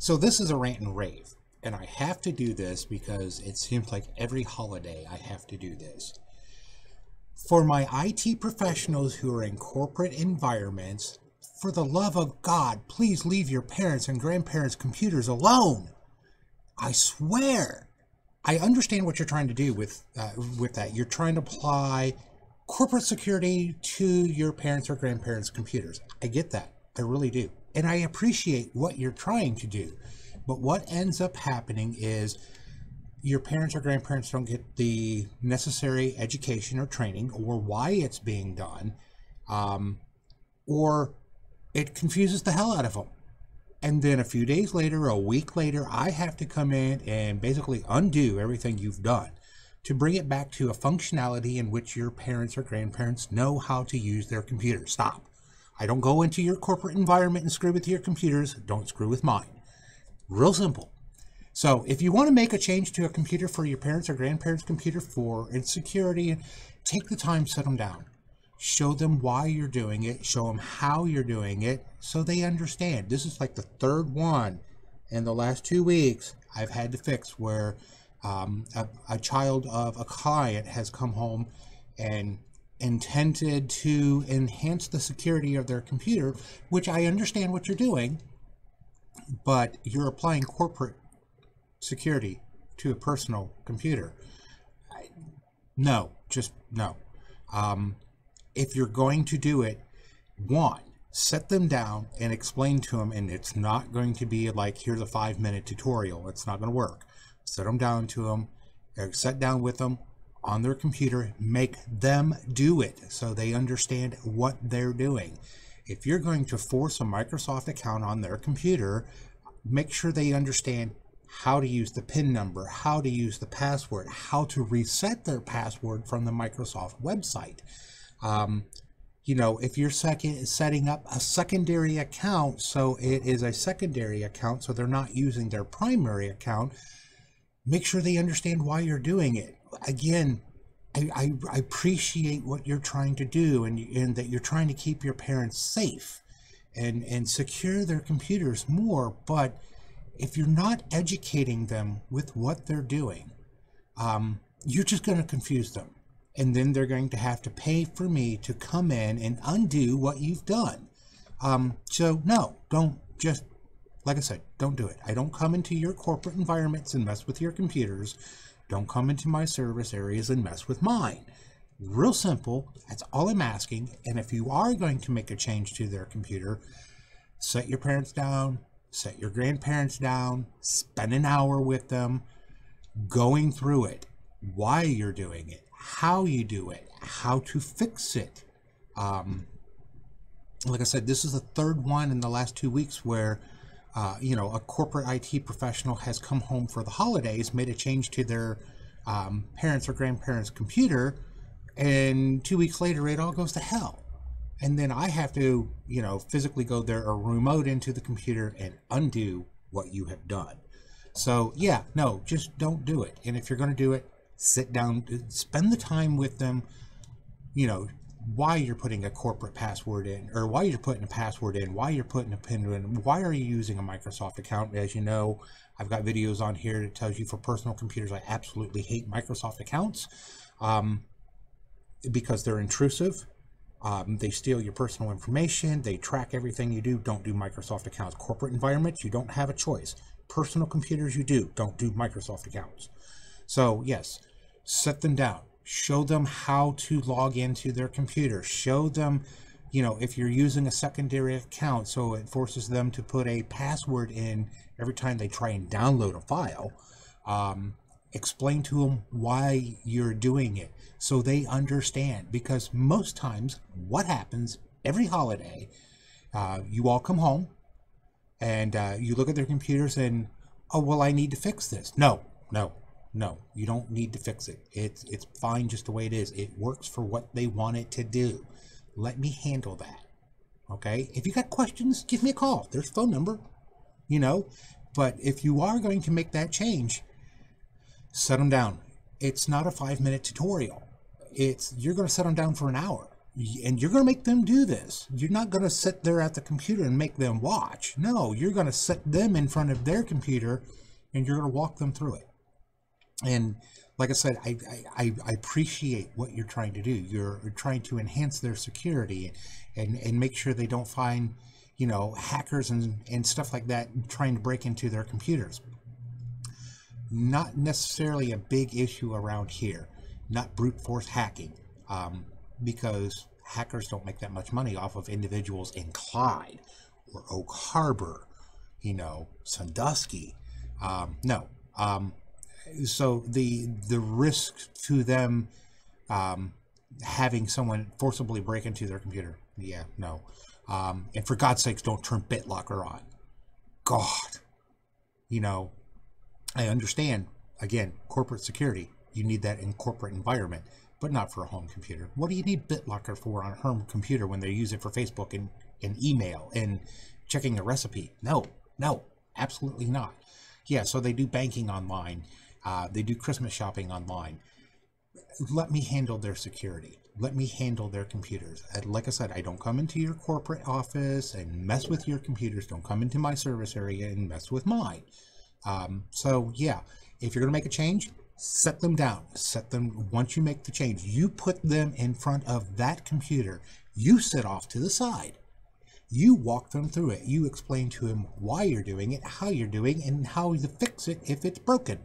So this is a rant and rave, and I have to do this because it seems like every holiday I have to do this. For my IT professionals who are in corporate environments, for the love of God, please leave your parents' and grandparents' computers alone. I swear. I understand what you're trying to do with that. You're trying to apply corporate security to your parents' or grandparents' computers. I get that. I really do. And I appreciate what you're trying to do. But what ends up happening is your parents or grandparents don't get the necessary education or training or why it's being done, or it confuses the hell out of them. And then a few days later, a week later, I have to come in and basically undo everything you've done to bring it back to a functionality in which your parents or grandparents know how to use their computer. Stop. I don't go into your corporate environment and screw with your computers. Don't screw with mine. Real simple. So if you want to make a change to a computer for your parents or grandparents' computer for its security, take the time, set them down. Show them why you're doing it. Show them how you're doing it so they understand. This is like the third one in the last 2 weeks I've had to fix where a child of a client has come home and intended to enhance the security of their computer, which I understand what you're doing, but you're applying corporate security to a personal computer. No, just no. If you're going to do it, one, set them down and explain to them, and it's not going to be like, here's a 5-minute tutorial. It's not going to work. Set them down to them, sit down with them on their computer, make them do it so they understand what they're doing. If you're going to force a Microsoft account on their computer, make sure they understand how to use the PIN number, how to use the password, how to reset their password from the Microsoft website. You know, if you're setting up a secondary account, so it is a secondary account, so they're not using their primary account, make sure they understand why you're doing it. Again, I appreciate what you're trying to do, and that you're trying to keep your parents safe and secure their computers more, but if you're not educating them with what they're doing, you're just going to confuse them. And then they're going to have to pay for me to come in and undo what you've done. So no, don't, just, like I said, don't do it. I don't come into your corporate environments and mess with your computers. Don't come into my service areas and mess with mine. Real simple. That's all I'm asking. And if you are going to make a change to their computer, set your parents down, set your grandparents down, spend an hour with them, going through it, why you're doing it, how you do it, how to fix it. Like I said, this is the third one in the last 2 weeks where, you know, a corporate IT professional has come home for the holidays, made a change to their parents or grandparents' computer, and 2 weeks later it all goes to hell. And then I have to, you know, physically go there or remote into the computer and undo what you have done. So yeah, no, just don't do it. And if you're going to do it, sit down, spend the time with them, you know, why you're putting a corporate password in, or why you're putting a password in, why you're putting a PIN in, why are you using a Microsoft account. As you know, I've got videos on here that tells you for personal computers, I absolutely hate Microsoft accounts because they're intrusive. They steal your personal information. They track everything you do. Don't do Microsoft accounts. Corporate environments, you don't have a choice. Personal computers, you do. Don't do Microsoft accounts. So yes, set them down. Show them how to log into their computer. Show them, you know, if you're using a secondary account, so it forces them to put a password in every time they try and download a file. Explain to them why you're doing it so they understand, because most times what happens every holiday, you all come home and you look at their computers and, oh, well, I need to fix this. No, you don't need to fix it. It's fine just the way it is. It works for what they want it to do. Let me handle that. Okay? If you got questions, give me a call. There's a phone number, you know. But if you are going to make that change, set them down. It's not a 5-minute tutorial. You're going to set them down for an hour. And you're going to make them do this. You're not going to sit there at the computer and make them watch. No, you're going to set them in front of their computer and you're going to walk them through it. And like I said, I appreciate what you're trying to do. You're trying to enhance their security and make sure they don't find, you know, hackers and stuff like that trying to break into their computers. Not necessarily a big issue around here. Not brute force hacking. Because hackers don't make that much money off of individuals in Clyde or Oak Harbor, you know, Sandusky. No. So the risk to them having someone forcibly break into their computer, yeah, no. And for God's sakes, don't turn BitLocker on. God, you know, I understand, again, corporate security. You need that in corporate environment, but not for a home computer. What do you need BitLocker for on a home computer when they use it for Facebook and email and checking a recipe? No, absolutely not. Yeah, so they do banking online. They do Christmas shopping online. Let me handle their security. Let me handle their computers. And like I said, I don't come into your corporate office and mess with your computers. Don't come into my service area and mess with mine. So yeah, if you're going to make a change, set them down. Set them, once you make the change, you put them in front of that computer. You sit off to the side. You walk them through it. You explain to them why you're doing it, how you're doing, and how to fix it if it's broken.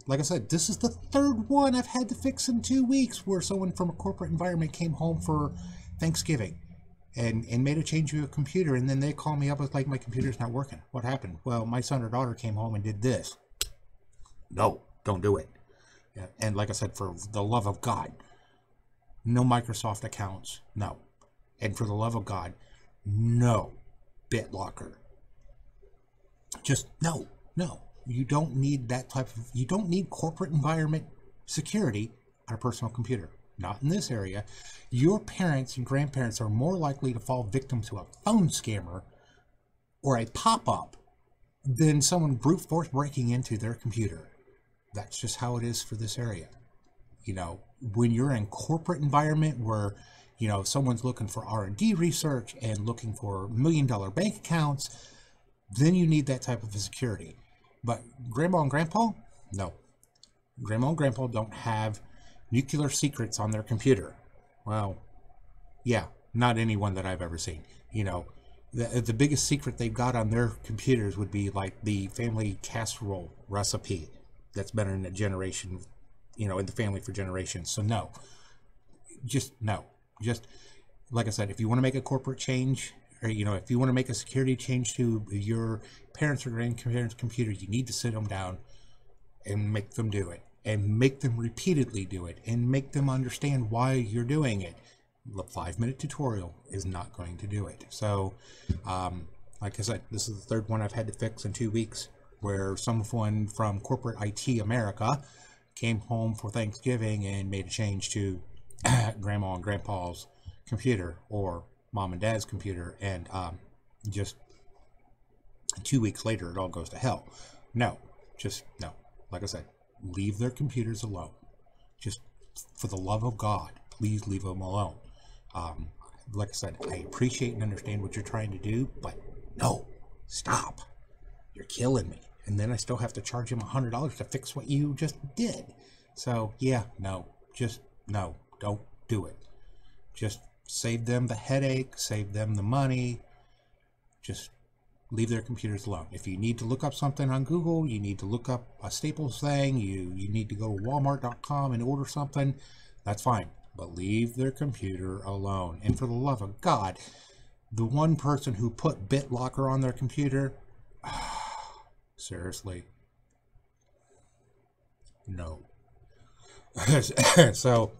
Like I said, this is the third one I've had to fix in 2 weeks where someone from a corporate environment came home for Thanksgiving and made a change to a computer, and then they call me up with like, my computer's not working. What happened? Well, my son or daughter came home and did this. No, don't do it. Yeah, and like I said, for the love of God, no Microsoft accounts, no. And for the love of God, no BitLocker. Just no. You don't need that type of, you don't need corporate environment security on a personal computer. Not in this area. Your parents and grandparents are more likely to fall victim to a phone scammer or a pop-up than someone brute force breaking into their computer. That's just how it is for this area. You know, when you're in corporate environment where, you know, someone's looking for R&D research and looking for $1 million bank accounts, then you need that type of security. But Grandma and Grandpa, no. Grandma and Grandpa don't have nuclear secrets on their computer. Well, yeah, not anyone that I've ever seen. You know, the biggest secret they've got on their computers would be like the family casserole recipe that's been in a generation, you know, in the family for generations. So no, just no. Just like I said, if you want to make a corporate change, or, you know, if you want to make a security change to your parents or grandparents' computer, you need to sit them down and make them do it, and make them repeatedly do it, and make them understand why you're doing it. The 5-minute tutorial is not going to do it. So, like I said, this is the third one I've had to fix in 2 weeks, where someone from corporate IT America came home for Thanksgiving and made a change to Grandma and Grandpa's computer, or Mom and Dad's computer, and just 2 weeks later it all goes to hell. No, just no. Like I said, leave their computers alone. Just for the love of God, please leave them alone. Like I said, I appreciate and understand what you're trying to do, but no, stop. You're killing me. And then I still have to charge him $100 to fix what you just did. So yeah, no, just no, don't do it. Just save them the headache, save them the money. Just leave their computers alone. If you need to look up something on Google, you need to look up a Staples thing, you need to go to Walmart.com and order something, that's fine. But leave their computer alone. And for the love of God, the one person who put BitLocker on their computer, seriously, no. So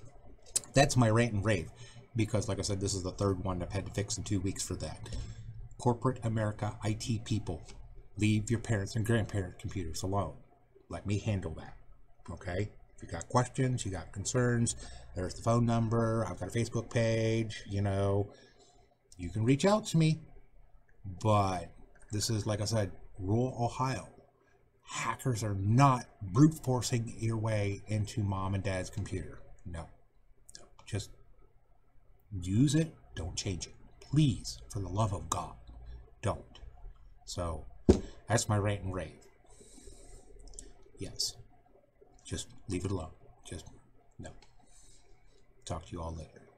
that's my rant and rave, because like I said, this is the third one I've had to fix in 2 weeks for that. Corporate America IT people, leave your parents and grandparents' computers alone. Let me handle that. Okay? If you got questions, you got concerns, there's the phone number, I've got a Facebook page, you know, you can reach out to me. But this is, like I said, rural Ohio. Hackers are not brute forcing your way into Mom and Dad's computer. No. Just Use it. Don't change it. Please, for the love of God, don't. So, that's my rant and rave. Yes. Just leave it alone. Just, no. Talk to you all later.